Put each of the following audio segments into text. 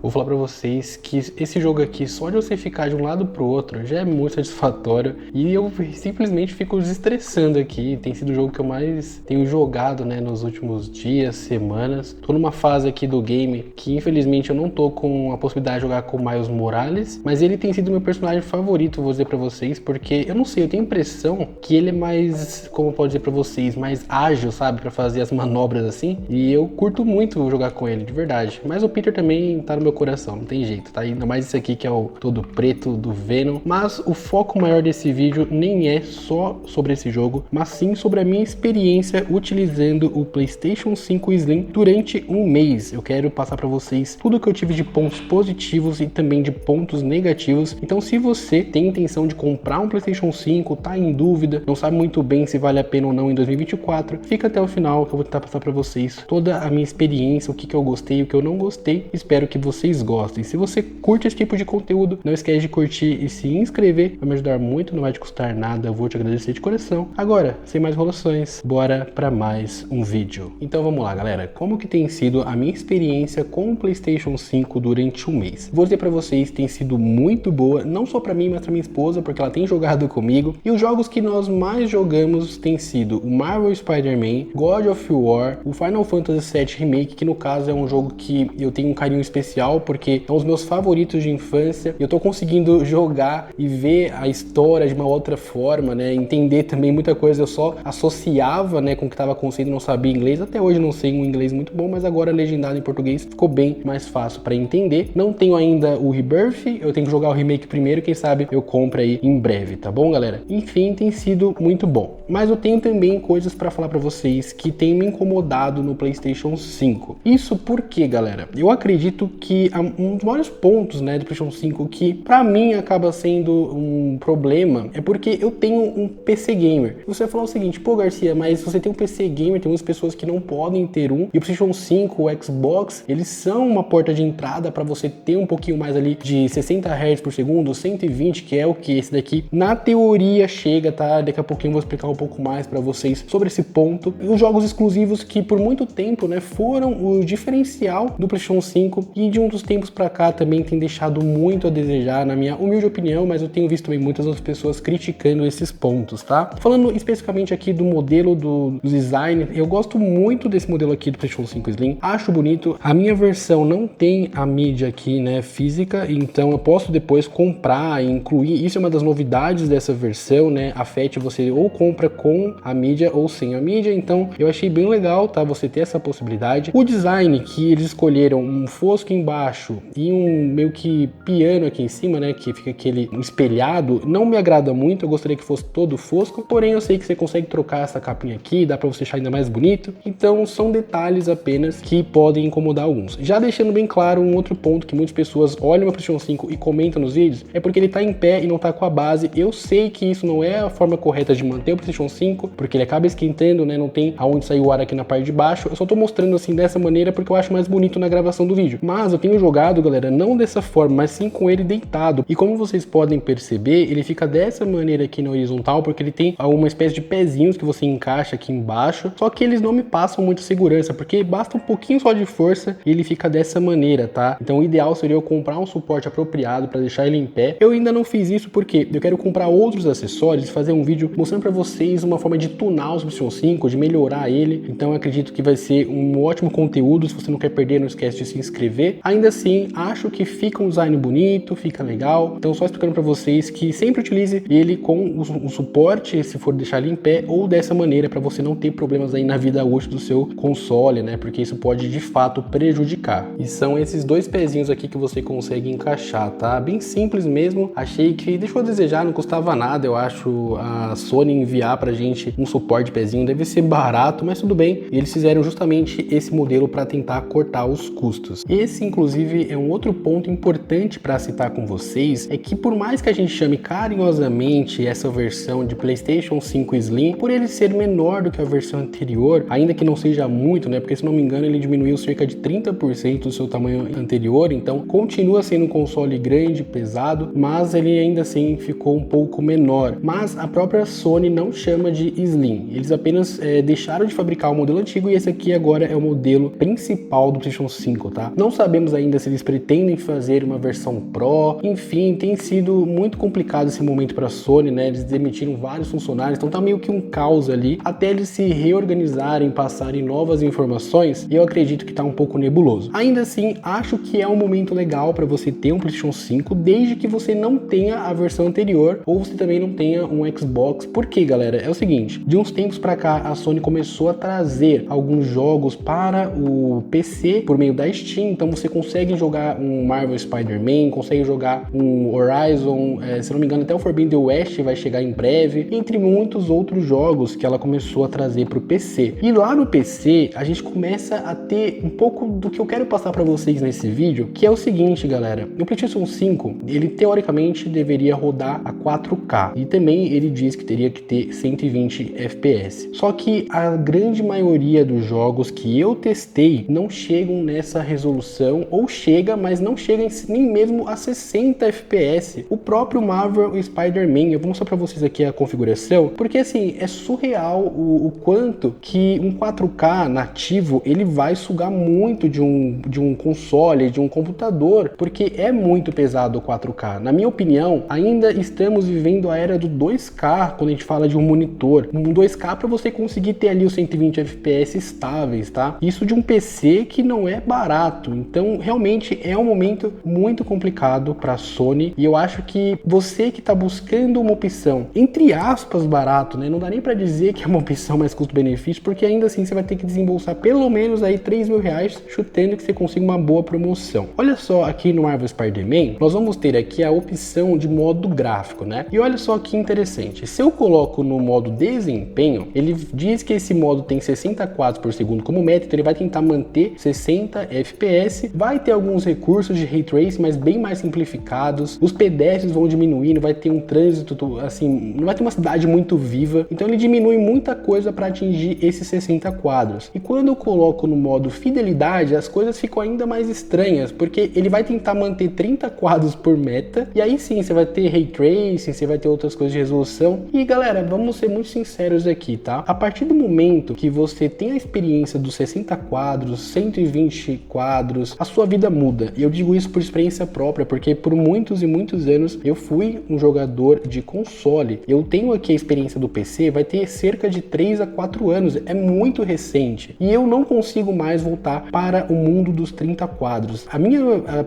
vou falar pra vocês que esse jogo aqui, só de você ficar de um lado pro outro, já é muito satisfatório. E eu simplesmente fico desestressando aqui. Tem sido o jogo que eu mais tenho jogado, né, nos últimos dias, semanas. Tô numa fase aqui do game que infelizmente eu não tô com a possibilidade de jogar com o Miles Morales, mas ele tem sido meu personagem favorito, vou dizer pra vocês, porque eu não sei, eu tenho a impressão que ele é mais, como eu posso dizer pra vocês, mais ágil, sabe, pra fazer as manobras assim, e eu curto muito jogar com ele, de verdade. Mas o Peter também tá no meu coração, não tem jeito, tá? Ainda mais esse aqui que é o todo preto do Venom. Mas o foco maior desse vídeo nem é só sobre esse jogo, mas sim sobre a minha experiência utilizando o PlayStation 5 Slim durante um mês. Eu quero passar pra vocês tudo que eu tive de pontos positivos e também de pontos negativos. Então, se você tem intenção de comprar um PlayStation 5, tá em dúvida, não sabe muito bem se vale a pena ou não em 2024, fica até o final que eu vou tentar passar pra vocês toda a minha experiência, o que eu gostei, o que eu não gostei. Espero que vocês gostem. Se você curte esse tipo de conteúdo, não esquece de curtir e se inscrever, vai me ajudar muito, não vai te custar nada, eu vou te agradecer de coração. Agora, sem mais enrolações, bora pra mais um vídeo. Então vamos lá, galera, como que tem sido a minha experiência com o PlayStation 5 durante um mês? Vou dizer pra vocês, tem sido muito boa, não só pra mim, mas pra minha esposa, porque ela tem jogado comigo, e os jogos que nós mais jogamos têm sido o Marvel Spider-Man, God of War, o Final Fantasy VII Remake, que no caso é um jogo que eu tenho um carinho especial, porque é um dos meus favoritos de infância, e eu tô conseguindo jogar e ver a história de uma outra forma, né, entender também muita coisa, eu só associava, né, com o que estava acontecendo, não sabia inglês, até hoje não sei um inglês muito bom, mas agora legendado em português ficou bem mais fácil para entender. Não tenho ainda o Rebirth, eu tenho que jogar o remake primeiro, quem sabe eu compro aí em breve, tá bom, galera? Enfim, tem sido muito bom. Mas eu tenho também coisas para falar para vocês que tem me incomodado no PlayStation 5. Isso porque, galera, eu acredito que um dos maiores pontos, né, do PlayStation 5 que para mim acaba sendo um problema é porque eu tenho um PC gamer. Você vai falar o seguinte, pô, Garcia, mas você tem um PC gamer, tem muitas pessoas que não podem ter um, e o PlayStation 5, o Xbox, eles são uma porta de entrada para você ter um pouquinho mais ali de 60 Hz por segundo, 120, que é o que esse daqui na teoria chega, tá? Daqui a pouquinho eu vou explicar um pouco mais para vocês sobre esse ponto. E os jogos exclusivos que por muito tempo, né, foram o diferencial do PlayStation 5 e de um dos tempos para cá também tem deixado muito a desejar, na minha humilde opinião, mas eu tenho visto também muitas outras pessoas criticando esses pontos, tá? Falando especificamente aqui do modelo do design, eu gosto muito desse modelo aqui do PlayStation 5 Slim, acho bonito. A minha versão não tem a mídia aqui, né, física, então eu posso depois comprar e incluir, isso é uma das novidades dessa versão, né, a FAT você ou compra com a mídia ou sem a mídia, então eu achei bem legal, tá, você ter essa possibilidade. O design que eles escolheram um fosco embaixo e um meio que piano aqui em cima, né, que fica aquele espelhado, não me agrada muito, eu gostaria que fosse todo fosco, porém eu sei que você consegue trocar essa capinha aqui, dá pra você deixar ainda mais bonito, então são detalhes apenas que podem incomodar alguns. Já deixando bem claro um outro ponto que muitas pessoas olham o PlayStation 5 e comentam nos vídeos, é porque ele tá em pé e não tá com a base. Eu sei que isso não é a forma correta de manter o PlayStation 5, porque ele acaba esquentando, né, não tem aonde sair o ar aqui na parte de baixo, eu só tô mostrando assim dessa maneira porque eu acho mais bonito na gravação do vídeo. Mas eu tenho jogado, galera, não dessa forma, mas sim com ele deitado, e como vocês podem perceber, ele fica dessa maneira aqui na horizontal, porque ele tem uma espécie de pezinhos que você encaixa aqui embaixo, só que eles não me passam muita segurança, porque basta um pouquinho só de força e ele fica dessa maneira, tá? Então o ideal seria eu comprar um suporte apropriado para deixar ele em pé. Eu ainda não fiz isso porque eu quero comprar outros acessórios e fazer um vídeo mostrando para vocês uma forma de tunar o PlayStation 5, de melhorar ele, então eu acredito que vai ser um ótimo conteúdo. Se você não quer perder, não esquece de se inscrever. Ainda assim, acho que fica um design bonito, fica legal, então só explicando para vocês que sempre utilize ele com o suporte, se for deixar ele em pé, ou dessa maneira, para você não ter problemas aí na vida útil do seu console, né, porque isso pode de fato prejudicar. E são esses dois pezinhos aqui que você consegue encaixar, tá? Bem simples mesmo, achei que deixou a desejar, não custava nada, eu acho, a Sony enviar pra gente um suporte de pezinho, deve ser barato, mas tudo bem, e eles fizeram justamente esse modelo para tentar cortar os custos. Esse, inclusive, é um outro ponto importante para citar com vocês, é que por mais que a gente chame carinhosamente essa versão de PlayStation 5 Slim, por ele ser menor do que a versão anterior, ainda que não seja muito, né, porque se não me engano ele diminuiu cerca de 30% do seu tamanho anterior, então continua sendo um console grande, pesado, mas ele ainda assim ficou um pouco menor. Mas a própria Sony não chama de Slim, eles apenas deixaram de fabricar o modelo antigo e esse aqui agora é o modelo principal do PlayStation 5, tá? Não sabemos ainda se eles pretendem fazer uma versão Pro. Enfim, tem sido muito complicado esse momento para a Sony, né? Eles demitiram vários funcionários, então tá meio que um caos ali, até eles se reorganizarem, passarem novas informações, e eu acredito que tá um pouco nebuloso. Ainda assim, acho que é um momento legal para você ter um PlayStation 5, desde que você não tenha a versão anterior, ou você também não tenha um Xbox. Por quê, galera? É o seguinte, de uns tempos para cá, a Sony começou a trazer alguns jogos para o PC por meio da Steam, então você consegue jogar um Marvel Spider-Man, consegue jogar um Horizon, se não me engano até o Forbidden West vai chegar em breve, entre muitos outros jogos que ela começou a trazer para o PC. E lá no PC, a gente começa a ter um pouco do que eu quero passar para vocês nesse vídeo, que é o seguinte, galera, o PlayStation 5, ele teoricamente deveria rodar a 4K, e também ele diz que teria que ter 120 FPS. Só que a grande maioria dos jogos que eu testei não chegam nessa resolução, ou chega, mas não chega nem mesmo a 60 FPS. O próprio Marvel Spider-Man, eu vou mostrar para vocês aqui a configuração, porque assim, é surreal o quanto que um 4K nativo, ele vai sugar muito de um console, de um computador, porque é muito pesado o 4K. Na minha opinião, ainda estamos vivendo a era do 2K, quando a gente fala de um monitor. Um 2K para você conseguir ter ali os 120 FPS estáveis, tá? Isso de um PC que não é barato. Então, realmente é um momento muito complicado para a Sony, e eu acho que você que está buscando uma opção, entre aspas, barato, né? Não dá nem para dizer que é uma opção mais custo-benefício, porque ainda assim você vai ter que desembolsar pelo menos aí 3 mil reais, chutando que você consiga uma boa promoção. Olha só, aqui no Marvel Spider-Man, nós vamos ter aqui a opção de modo gráfico, né? E olha só que interessante, se eu coloco no modo desempenho, ele diz que esse modo tem 60 quadros por segundo como meta, então ele vai tentar manter 60 FPS, vai ter alguns recursos de Ray Tracing, mas bem mais simplificados, os pedestres vão diminuindo, vai ter um trânsito, assim, não vai ter uma cidade muito viva, então ele diminui muita coisa para atingir esses 60 quadros. E quando eu coloco no modo fidelidade, as coisas ficam ainda mais estranhas, porque ele vai tentar manter 30 quadros por meta, e aí sim, você vai ter Ray Tracing, você vai ter outras coisas de resolução. E galera, vamos ser muito sinceros aqui, tá? A partir do momento que você tem a experiência dos 60 quadros, 120 quadros, a sua vida muda. E eu digo isso por experiência própria, porque por muitos e muitos anos eu fui um jogador de console. Eu tenho aqui a experiência do PC, vai ter cerca de 3 a 4 anos, é muito recente. E eu não consigo mais voltar para o mundo dos 30 quadros. A minha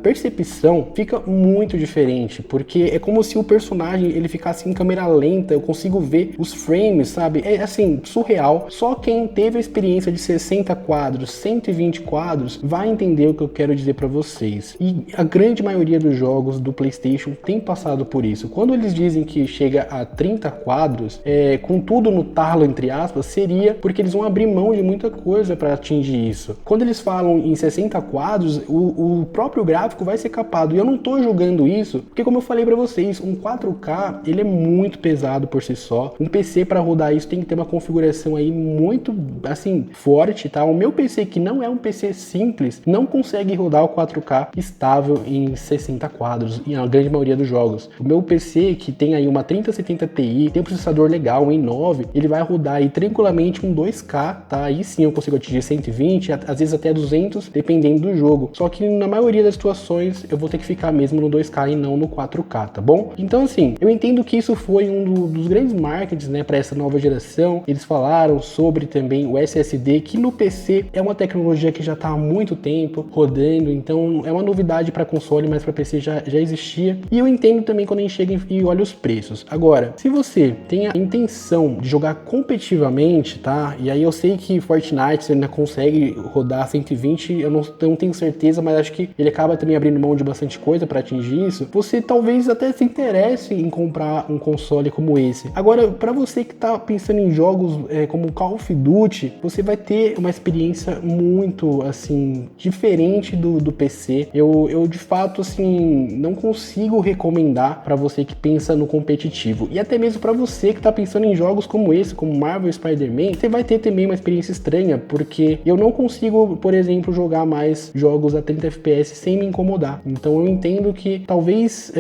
percepção fica muito diferente, porque é como se o personagem ele ficasse em câmera lenta, eu consigo ver os frames, sabe? É assim, surreal. Só quem teve a experiência de 60 quadros, 120 quadros, vai entender o que eu quero dizer para vocês. E a grande maioria dos jogos do PlayStation tem passado por isso. Quando eles dizem que chega a 30 quadros, com tudo no talo, entre aspas, seria porque eles vão abrir mão de muita coisa para atingir isso. Quando eles falam em 60 quadros, o próprio gráfico vai ser capado. E eu não tô julgando isso, porque como eu falei para vocês, um 4K, ele é muito pesado por si só. Um PC para rodar isso tem que ter uma configuração aí muito, assim, forte, tá? O meu PC, que não é um PC simples, não consegue rodar o 4K estável em 60 quadros, em a grande maioria dos jogos. O meu PC, que tem aí uma 3070 Ti, tem um processador legal, um i9, ele vai rodar aí tranquilamente um 2K, tá? Aí sim eu consigo atingir 120, às vezes até 200, dependendo do jogo. Só que na maioria das situações eu vou ter que ficar mesmo no 2K e não no 4K, tá bom? Então assim, eu entendo que isso foi um dos grandes marketings, né, para essa nova geração. Eles falaram sobre também o SSD, que no PC é uma tecnologia que já está há muito tempo rodando, então é uma novidade para console, mas para PC já existia. E eu entendo também quando a gente chega e olha os preços. Agora, se você tem a intenção de jogar competitivamente, tá? E aí eu sei que Fortnite você ainda consegue rodar 120, eu não tenho certeza, mas acho que ele acaba também abrindo mão de bastante coisa para atingir isso. Você talvez até se interesse em comprar um console como esse. Agora, para você que tá pensando em jogos como Call of Duty, você vai ter uma experiência muito, assim, diferente do PC. Eu de fato, assim, não consigo recomendar para você que pensa no competitivo. E até mesmo para você que tá pensando em jogos como esse, como Marvel Spider-Man, você vai ter também uma experiência estranha, porque eu não consigo, por exemplo, jogar mais jogos a 30 FPS sem me incomodar. Então eu entendo que talvez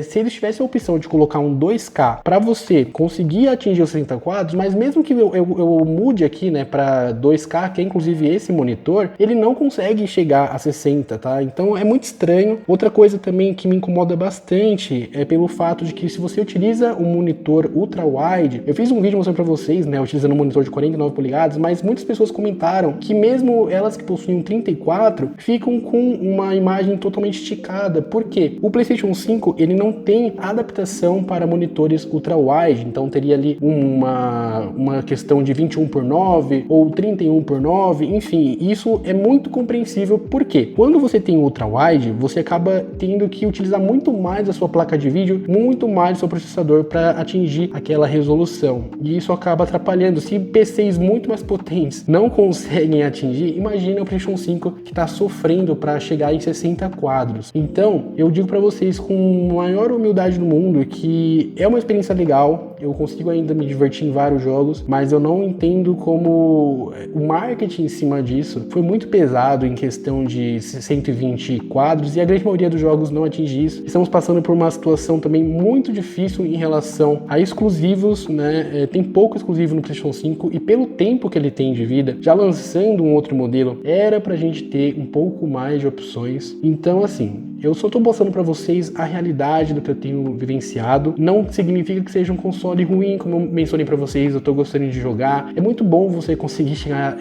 se eles tivessem a opção de colocar um 2K para você conseguir atingir os 60 quadros, mas mesmo que eu mude aqui, né, para 2K, que é inclusive esse monitor, ele não consegue chegar a 60, tá? Então é muito estranho. Outra coisa também que me incomoda bastante é pelo fato de que se você utiliza um monitor ultra-wide, eu fiz um vídeo mostrando pra vocês, né, utilizando um monitor de 49 polegadas, mas muitas pessoas comentaram que mesmo elas que possuem um 34, ficam com uma imagem totalmente esticada. Por quê? O PlayStation 5, ele não tem adaptação para monitores ultra-wide, então teria ali uma questão de 21:9 ou 31:9, enfim, isso é muito compreensível. Por quê? Quando você tem ultra-wide, você acaba tendo que utilizar muito mais a sua placa de vídeo, muito mais o seu processador para atingir aquela resolução, e isso acaba atrapalhando. Se PCs muito mais potentes não conseguem atingir, imagina o PlayStation 5 que está sofrendo para chegar em 60 quadros. Então, eu digo para vocês com a maior humildade do mundo que é uma experiência legal, eu consigo ainda me divertir em vários jogos, mas eu não entendo como o marketing em cima disso foi muito pesado em questão de 120 quadros, e a grande maioria dos jogos não atinge isso. Estamos passando por uma situação também muito difícil em relação a exclusivos, né? Tem pouco exclusivo no PlayStation 5, e pelo tempo que ele tem de vida, já lançando um outro modelo, era pra gente ter um pouco mais de opções. Então, assim, eu só tô mostrando pra vocês a realidade do que eu tenho vivenciado. Não significa que seja um console ruim, como eu mencionei pra vocês, eu tô gostando de jogar. É muito bom você conseguir chegar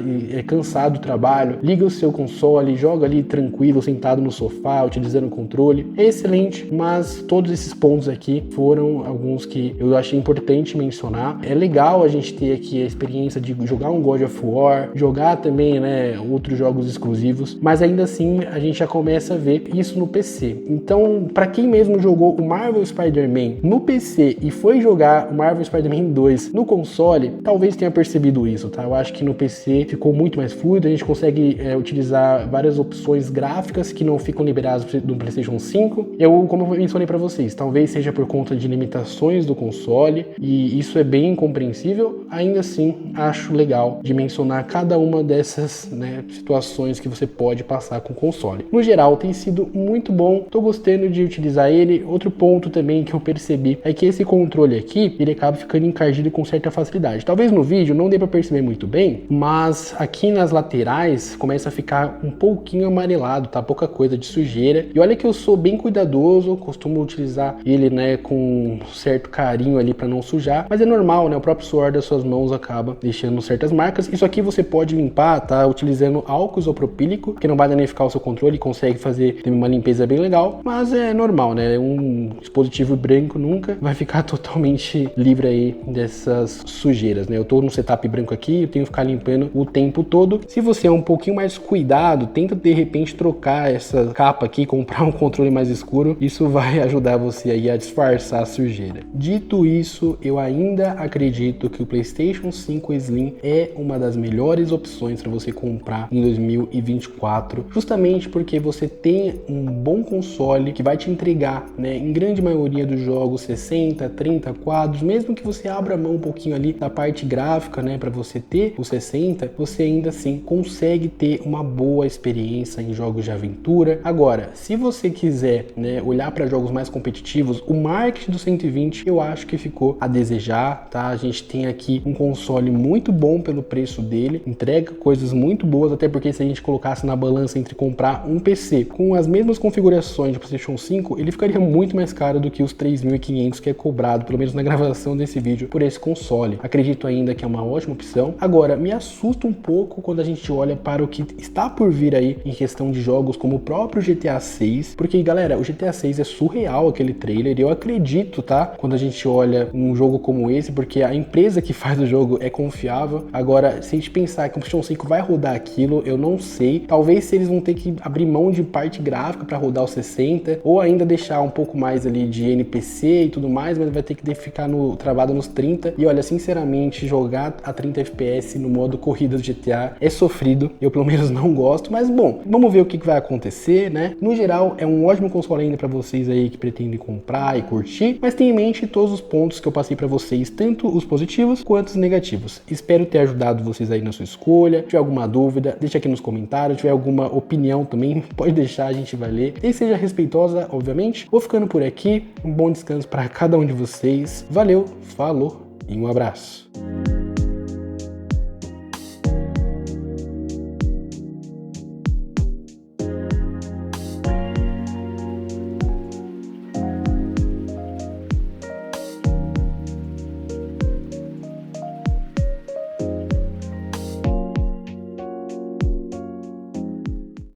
cansado do trabalho, liga o seu console, joga ali tranquilo, sentado no sofá, utilizando o controle. É excelente, mas todos esses pontos aqui foram alguns que eu achei importante mencionar. É legal a gente ter aqui a experiência de jogar um God of War, jogar também, né, outros jogos exclusivos, mas ainda assim a gente já começa a ver isso no PC. Então, para quem mesmo jogou o Marvel Spider-Man no PC e foi jogar o Marvel Spider-Man 2 no console, talvez tenha percebido isso, tá? Eu acho que no PC ficou muito mais fluido, a gente consegue utilizar várias opções gráficas que não ficam liberadas do PlayStation 5. Como eu mencionei para vocês, talvez seja por conta de limitações do console, e isso é bem compreensível. Ainda assim, acho legal de mencionar cada uma dessas, né, situações que você pode passar com o console. No geral, tem sido muito bom, tô gostando de utilizar ele. Outro ponto também que eu percebi é que esse controle aqui, ele acaba ficando encardido com certa facilidade. Talvez no vídeo não dê para perceber muito bem, mas aqui nas laterais começa a ficar um pouquinho amarelado, tá? Pouca coisa de sujeira. E olha que eu sou bem cuidadoso, costumo utilizar ele, né, com certo carinho ali para não sujar, mas é normal, né? O próprio suor das suas mãos acaba deixando certas marcas. Isso aqui você pode limpar, tá? Utilizando álcool isopropílico, que não vai danificar o seu controle, consegue fazer uma limpeza bem legal, mas é normal, né? Um dispositivo branco nunca vai ficar totalmente livre aí dessas sujeiras, né? Eu tô no setup branco aqui, eu tenho que ficar limpando o tempo todo. Se você é um pouquinho mais cuidado, tenta de repente trocar essa capa aqui, comprar um controle mais escuro, isso vai ajudar você aí a disfarçar a sujeira. Dito isso, eu ainda acredito que o PlayStation 5 Slim é uma das melhores opções para você comprar em 2024, justamente porque você tem um bom console que vai te entregar, né, em grande maioria dos jogos 60, 30 quadros, mesmo que você abra a mão um pouquinho ali da parte gráfica, né, para você ter o 60, você ainda assim consegue ter uma boa experiência em jogos de aventura. Agora, se você quiser, né, olhar para jogos mais competitivos, o marketing do 120 eu acho que ficou a desejar, tá? A gente tem aqui um console muito bom pelo preço dele, entrega coisas muito boas, até porque se a gente colocasse na balança entre comprar um PC com as mesmas configurações de PlayStation 5, ele ficaria muito mais caro do que os 3.500 que é cobrado, pelo menos na gravação desse vídeo, por esse console. Acredito ainda que é uma ótima opção. Agora, me assusta um pouco quando a gente olha para o que está por vir aí em questão de jogos como o próprio GTA 6, porque, galera, o GTA 6 é surreal aquele trailer, e eu acredito, tá? Quando a gente olha um jogo como esse, porque a empresa que faz o jogo é confiável. Agora, se a gente pensar que o PlayStation 5 vai rodar aquilo, eu não sei. Talvez se eles vão ter que abrir mão de parte gráfica para rodar o 60, ou ainda deixar um pouco mais ali de NPC e tudo mais, mas vai ter que ficar travado nos 30. E olha, sinceramente, jogar a 30 FPS no modo corrida do GTA é sofrido. Eu pelo menos não gosto, mas bom, vamos ver o que vai acontecer, né? No geral, é um ótimo console ainda para vocês aí que pretendem comprar e curtir, mas tenha em mente todos os pontos que eu passei para vocês, tanto os positivos quanto os negativos. Espero ter ajudado vocês aí na sua escolha. Se tiver alguma dúvida, deixa aqui nos comentários. Se tiver alguma opinião também, pode deixar, a gente vai ler. E seja respeitosa, obviamente. Vou ficando por aqui. Um bom descanso para cada um de vocês. Valeu, falou e um abraço.